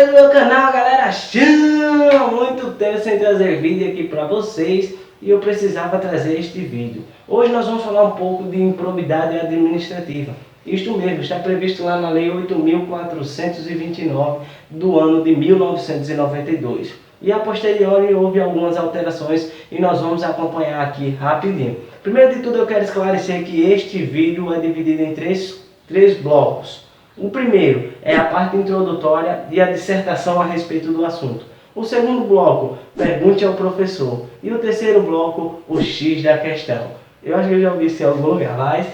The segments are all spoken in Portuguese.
beleza do meu canal, galera? Chama muito tempo sem trazer vídeo aqui pra vocês e eu precisava trazer este vídeo. Hoje nós vamos falar um pouco de improbidade administrativa. Isto mesmo, está previsto lá na Lei 8.429 do ano de 1992. E a posteriori houve algumas alterações e nós vamos acompanhar aqui rapidinho. Primeiro de tudo eu quero esclarecer que este vídeo é dividido em três blocos. O primeiro é a parte introdutória e a dissertação a respeito do assunto. O segundo bloco, pergunte ao professor. E o terceiro bloco, o X da questão. Eu acho que eu já ouvi isso em algum lugar, mas...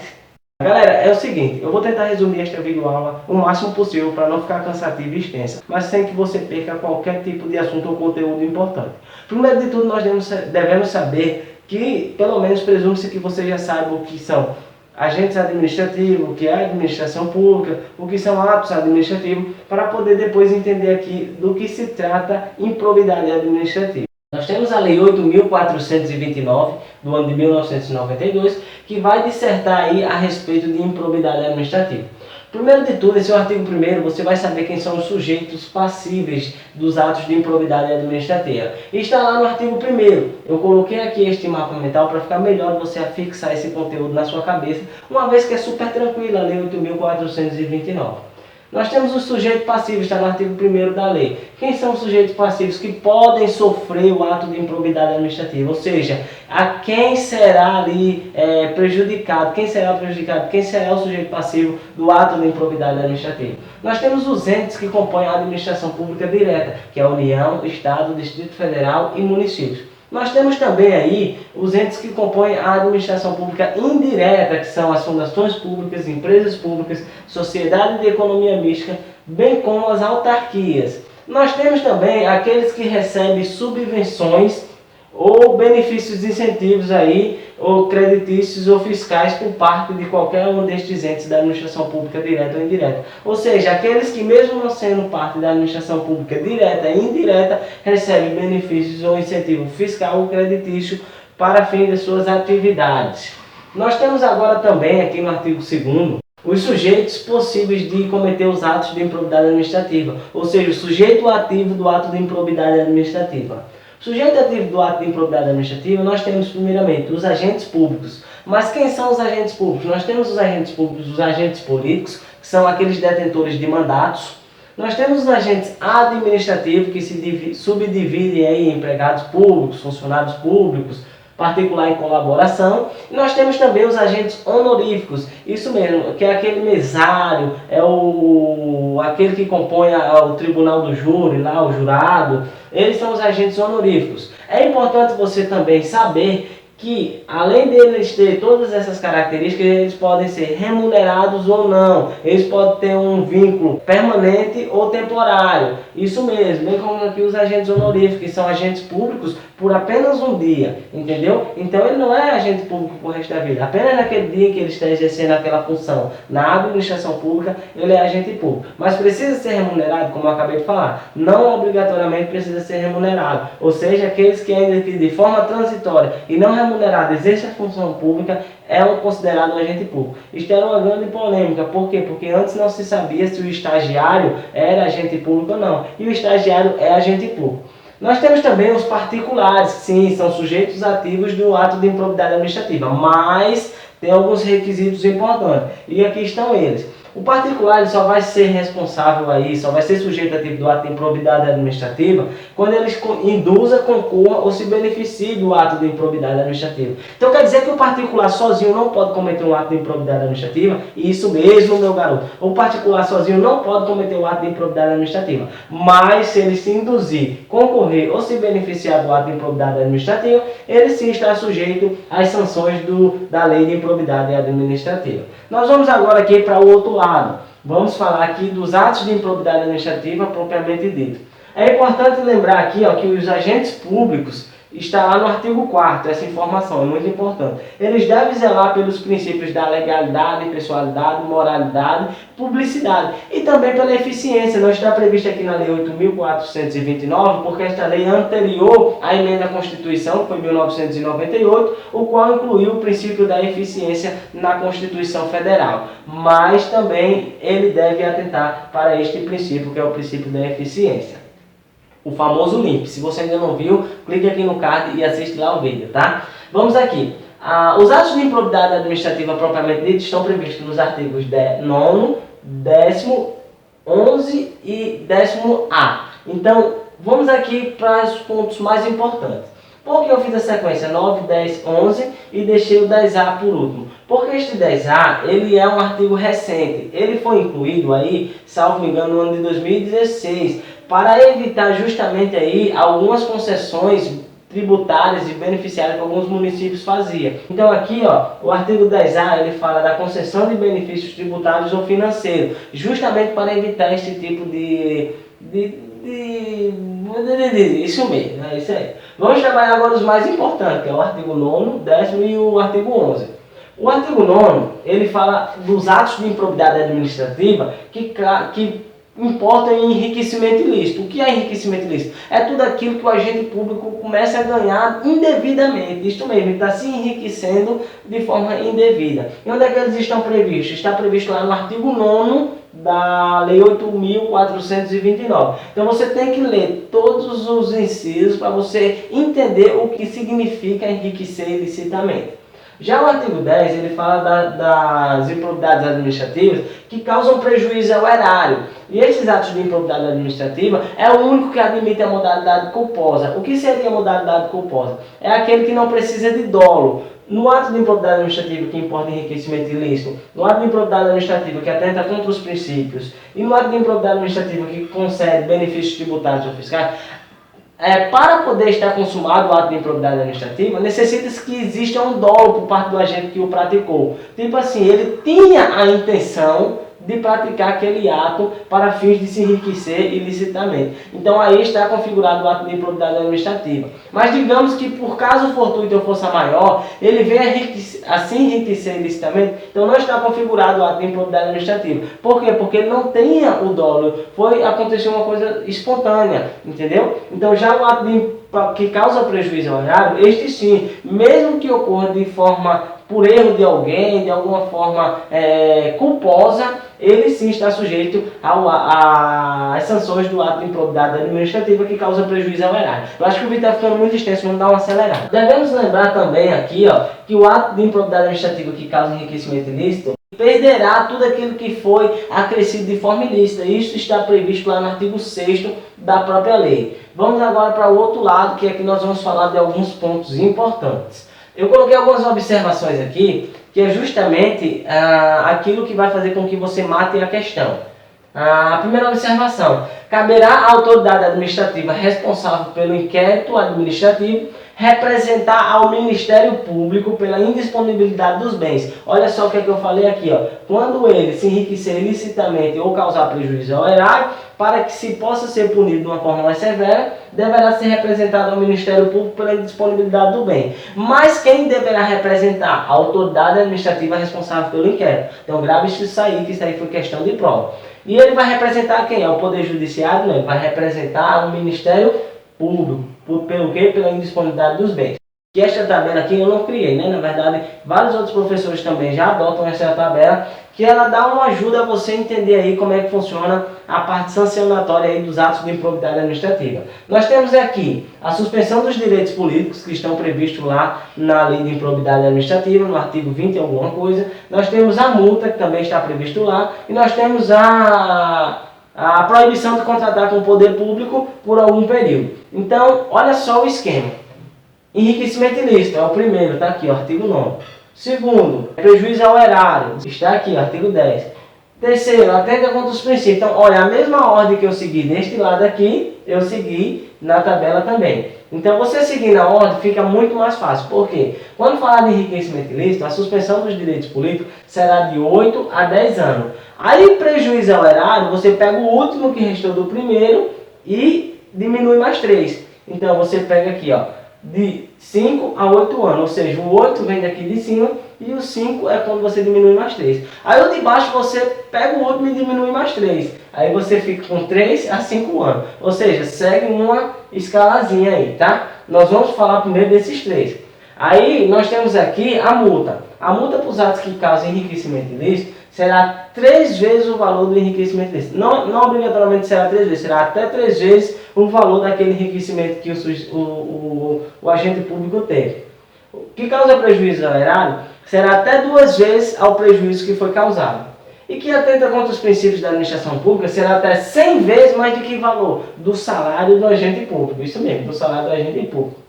Galera, é o seguinte, eu vou tentar resumir esta videoaula o máximo possível para não ficar cansativa e extensa, mas sem que você perca qualquer tipo de assunto ou conteúdo importante. Primeiro de tudo, nós devemos saber que, pelo menos presume-se que você já saiba o que são agentes administrativos, o que é administração pública, o que são atos administrativos, para poder depois entender aqui do que se trata improbidade administrativa. Nós temos a Lei 8.429 do ano de 1992, que vai dissertar aí a respeito de improbidade administrativa. Primeiro de tudo, esse é o artigo 1º, você vai saber quem são os sujeitos passíveis dos atos de improbidade administrativa. E está lá no artigo 1º. Eu coloquei aqui este mapa mental para ficar melhor você fixar esse conteúdo na sua cabeça, uma vez que é super tranquila a Lei 8.429. Nós temos os sujeitos passivos, está no artigo 1º da lei. Quem são os sujeitos passivos que podem sofrer o ato de improbidade administrativa? Ou seja, a quem será ali prejudicado? Quem será o sujeito passivo do ato de improbidade administrativa? Nós temos os entes que compõem a administração pública direta, que é a União, Estado, Distrito Federal e municípios. Nós temos também aí os entes que compõem a administração pública indireta, que são as fundações públicas, empresas públicas, sociedade de economia mista, bem como as autarquias. Nós temos também aqueles que recebem subvenções ou benefícios incentivos aí, ou creditícios ou fiscais por parte de qualquer um destes entes da administração pública direta ou indireta. Ou seja, aqueles que mesmo não sendo parte da administração pública direta e indireta, recebem benefícios ou incentivo fiscal ou creditício para fim de suas atividades. Nós temos agora também aqui no artigo 2º, os sujeitos possíveis de cometer os atos de improbidade administrativa, ou seja, o sujeito ativo do ato de improbidade administrativa. Sujeito ativo do ato de improbidade administrativa, nós temos primeiramente os agentes públicos. Mas quem são os agentes públicos? Nós temos os agentes públicos, os agentes políticos, que são aqueles detentores de mandatos. Nós temos os agentes administrativos, que se subdividem aí em empregados públicos, funcionários públicos, particular em colaboração. E nós temos também os agentes honoríficos, isso mesmo, que é aquele mesário, aquele que compõe o tribunal do júri, lá o jurado. Eles são os agentes honoríficos. É importante você também saber que, além deles ter todas essas características, eles podem ser remunerados ou não. Eles podem ter um vínculo permanente ou temporário. Isso mesmo, bem como aqui os agentes honoríficos, que são agentes públicos por apenas um dia, entendeu? Então ele não é agente público por resto da vida. Apenas naquele dia que ele está exercendo aquela função na administração pública, ele é agente público. Mas precisa ser remunerado, como eu acabei de falar. Não obrigatoriamente precisa ser remunerado. Ou seja, aqueles que ainda de forma transitória e não remunerado exerce a função pública é considerado um agente público. Isto era uma grande polêmica. Por quê? Porque antes não se sabia se o estagiário era agente público ou não. E o estagiário é agente público. Nós temos também os particulares, sim, são sujeitos ativos do ato de improbidade administrativa, mas tem alguns requisitos importantes. E aqui estão eles. O particular ele só vai ser responsável aí, só vai ser sujeito ativo do ato de improbidade administrativa quando ele induza, concorra ou se beneficie do ato de improbidade administrativa. Então quer dizer que o particular sozinho não pode cometer um ato de improbidade administrativa? Isso mesmo, meu garoto. O particular sozinho não pode cometer um ato de improbidade administrativa. Mas se ele se induzir, concorrer ou se beneficiar do ato de improbidade administrativa, ele sim está sujeito às sanções da lei de improbidade administrativa. Nós vamos agora aqui para o outro lado. Vamos falar aqui dos atos de improbidade administrativa propriamente dito. É importante lembrar aqui que os agentes públicos Está lá no artigo 4º, essa informação é muito importante. Eles devem zelar pelos princípios da legalidade, pessoalidade, moralidade, publicidade e também pela eficiência. Não está previsto aqui na Lei 8.429, porque esta lei é anterior à emenda à Constituição, que foi em 1998, o qual incluiu o princípio da eficiência na Constituição Federal. Mas também ele deve atentar para este princípio, que é o princípio da eficiência. O famoso LIMP. Se você ainda não viu, clique aqui no card e assiste lá o vídeo, tá? Vamos aqui. Os atos de improbidade administrativa propriamente dita estão previstos nos artigos 9º, 10º, 11 e 10º-A. Então, vamos aqui para os pontos mais importantes. Por que eu fiz a sequência 9, 10, 11 e deixei o 10A por último? Porque este 10A, ele é um artigo recente. Ele foi incluído aí, salvo engano, no ano de 2016, para evitar justamente aí algumas concessões tributárias e beneficiárias que alguns municípios faziam. Então aqui, ó, o artigo 10A, ele fala da concessão de benefícios tributários ou financeiros, justamente para evitar este tipo isso mesmo, é isso aí. Vamos trabalhar agora os mais importantes, que é o artigo 9º, 10º e o artigo 11. O artigo 9º, ele fala dos atos de improbidade administrativa que importam em enriquecimento ilícito. O que é enriquecimento ilícito? É tudo aquilo que o agente público começa a ganhar indevidamente. Isto mesmo, ele está se enriquecendo de forma indevida. E onde é que eles estão previstos? Está previsto lá no artigo 9º da Lei 8.429. Então você tem que ler todos os incisos para você entender o que significa enriquecer ilicitamente. Já o artigo 10, ele fala das improbidades administrativas que causam prejuízo ao erário. E esses atos de improbidade administrativa é o único que admite a modalidade culposa. O que seria a modalidade culposa? É aquele que não precisa de dolo. No ato de improbidade administrativa que importa enriquecimento ilícito, no ato de improbidade administrativa que atenta contra os princípios e no ato de improbidade administrativa que concede benefícios tributários ou fiscais, para poder estar consumado o ato de improbidade administrativa, necessita-se que exista um dolo por parte do agente que o praticou. Tipo assim, ele tinha a intenção de praticar aquele ato para fins de se enriquecer ilicitamente. Então aí está configurado o ato de improbidade administrativa. Mas digamos que por caso fortuito ou força maior, ele venha a se enriquecer ilicitamente, então não está configurado o ato de improbidade administrativa. Por quê? Porque ele não tinha o dolo, aconteceu uma coisa espontânea, entendeu? Então já o ato que causa prejuízo ao erário, este sim, mesmo que ocorra de forma por erro de alguém, de alguma forma culposa, ele sim está sujeito às sanções do ato de improbidade administrativa que causa prejuízo ao erário. Eu acho que o vídeo está ficando muito extenso, vamos dar uma acelerada. Devemos lembrar também aqui, ó, que o ato de improbidade administrativa que causa enriquecimento ilícito perderá tudo aquilo que foi acrescido de forma ilícita. Isso está previsto lá no artigo 6º da própria lei. Vamos agora para o outro lado, que aqui nós vamos falar de alguns pontos importantes. Eu coloquei algumas observações aqui, que é justamente aquilo que vai fazer com que você mate a questão. A primeira observação: caberá à autoridade administrativa responsável pelo inquérito administrativo representar ao Ministério Público pela indisponibilidade dos bens. Olha só o que é que eu falei aqui, ó. Quando ele se enriquecer ilicitamente ou causar prejuízo ao erário, para que se possa ser punido de uma forma mais severa, deverá ser representado ao Ministério Público pela indisponibilidade do bem. Mas quem deverá representar? A autoridade administrativa responsável pelo inquérito. Então grave isso aí, que isso aí foi questão de prova. E ele vai representar quem? É o Poder Judiciário? Não, ele vai representar o Ministério Público. Pelo quê? Pela indisponibilidade dos bens. Que esta tabela aqui eu não criei, né? Na verdade, vários outros professores também já adotam essa tabela, que ela dá uma ajuda a você entender aí como é que funciona a parte sancionatória aí dos atos de improbidade administrativa. Nós temos aqui a suspensão dos direitos políticos que estão previstos lá na Lei de Improbidade Administrativa, no artigo 20 alguma coisa. Nós temos a multa, que também está previsto lá, e nós temos a proibição de contratar com o poder público por algum período. Então, olha só o esquema. Enriquecimento ilícito é o primeiro, está aqui, ó, artigo 9. Segundo, prejuízo ao erário, está aqui, artigo 10. Terceiro, atenta contra os princípios. Então, olha, a mesma ordem que eu segui deste lado aqui, eu segui na tabela também. Então, você seguir na ordem fica muito mais fácil. Por quê? Quando falar de enriquecimento ilícito, a suspensão dos direitos políticos será de 8 a 10 anos. Aí, prejuízo ao erário, você pega o último que restou do primeiro e diminui mais 3. Então, você pega aqui, ó, de 5 a 8 anos, ou seja, o 8 vem daqui de cima e o 5 é quando você diminui mais 3. Aí o de baixo você pega o último e diminui mais 3. Aí você fica com 3 a 5 anos, ou seja, segue uma escalazinha aí, tá? Nós vamos falar primeiro desses três. Aí nós temos aqui a multa. A multa para os atos que causam enriquecimento ilícito será 3 vezes o valor do enriquecimento ilícito. Não obrigatoriamente será 3 vezes, será até 3 vezes o valor daquele enriquecimento que o agente público teve. O que causa prejuízo ao erário será até 2 vezes ao prejuízo que foi causado. E que atenta contra os princípios da administração pública será até 100 vezes mais do que o valor do salário do agente público. Isso mesmo, do salário do agente público.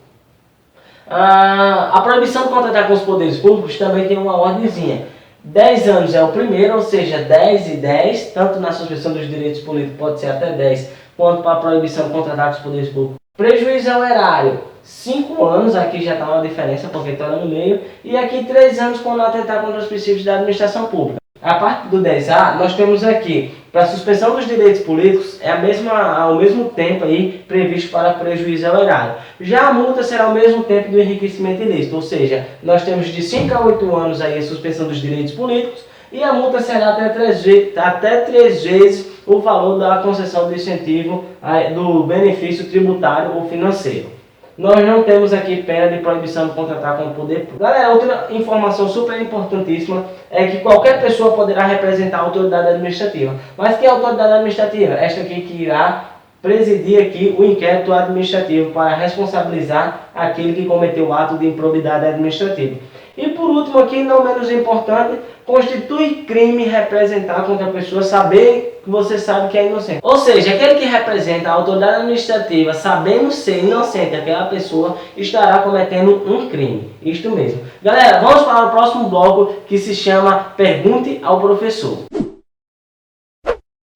A proibição de contratar com os poderes públicos também tem uma ordenzinha. 10 anos é o primeiro, ou seja, 10 e 10, tanto na suspensão dos direitos políticos pode ser até 10, quanto para a proibição de contratar com os poderes públicos. Prejuízo ao erário, 5 anos, aqui já está uma diferença porque está no meio, e aqui 3 anos quando atentar contra os princípios da administração pública. A parte do 10A, nós temos aqui, para a suspensão dos direitos políticos, é ao mesmo tempo aí previsto para prejuízo ao erário. Já a multa será ao mesmo tempo do enriquecimento ilícito, ou seja, nós temos de 5 a 8 anos aí a suspensão dos direitos políticos e a multa será até 3 vezes o valor da concessão do incentivo do benefício tributário ou financeiro. Nós não temos aqui pena de proibição de contratar com o poder público. Galera, outra informação super importantíssima é que qualquer pessoa poderá representar a autoridade administrativa. Mas que é a autoridade administrativa? Esta aqui que irá presidir aqui o inquérito administrativo para responsabilizar aquele que cometeu o ato de improbidade administrativa. E por último aqui, não menos importante, constitui crime representar contra a pessoa saber que você sabe que é inocente. Ou seja, aquele que representa a autoridade administrativa sabendo ser inocente, aquela pessoa estará cometendo um crime. Isto mesmo. Galera, vamos para o próximo bloco que se chama Pergunte ao Professor.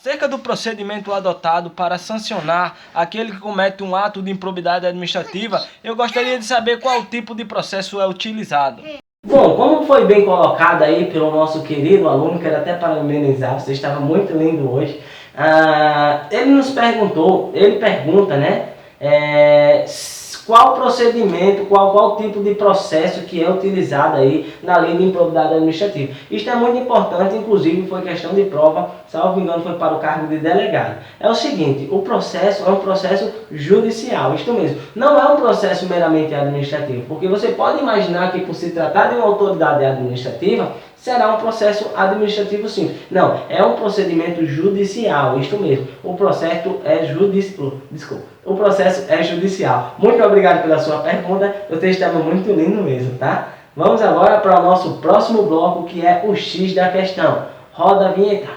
Acerca do procedimento adotado para sancionar aquele que comete um ato de improbidade administrativa, eu gostaria de saber qual tipo de processo é utilizado. Bom, como foi bem colocado aí pelo nosso querido aluno, quero até parabenizar, você estava muito lindo hoje. Ele pergunta, né, qual procedimento, qual tipo de processo que é utilizado aí na lei de improbidade administrativa. Isto é muito importante, inclusive foi questão de prova, salvo engano foi para o cargo de delegado. É o seguinte, o processo é um processo judicial, isto mesmo, não é um processo meramente administrativo, porque você pode imaginar que por se tratar de uma autoridade administrativa, será um processo administrativo simples. Não, é um procedimento judicial, isto mesmo. O processo é judicial. Muito obrigado pela sua pergunta, você estava muito lindo mesmo, tá? Vamos agora para o nosso próximo bloco, que é o X da questão. Roda a vinheta.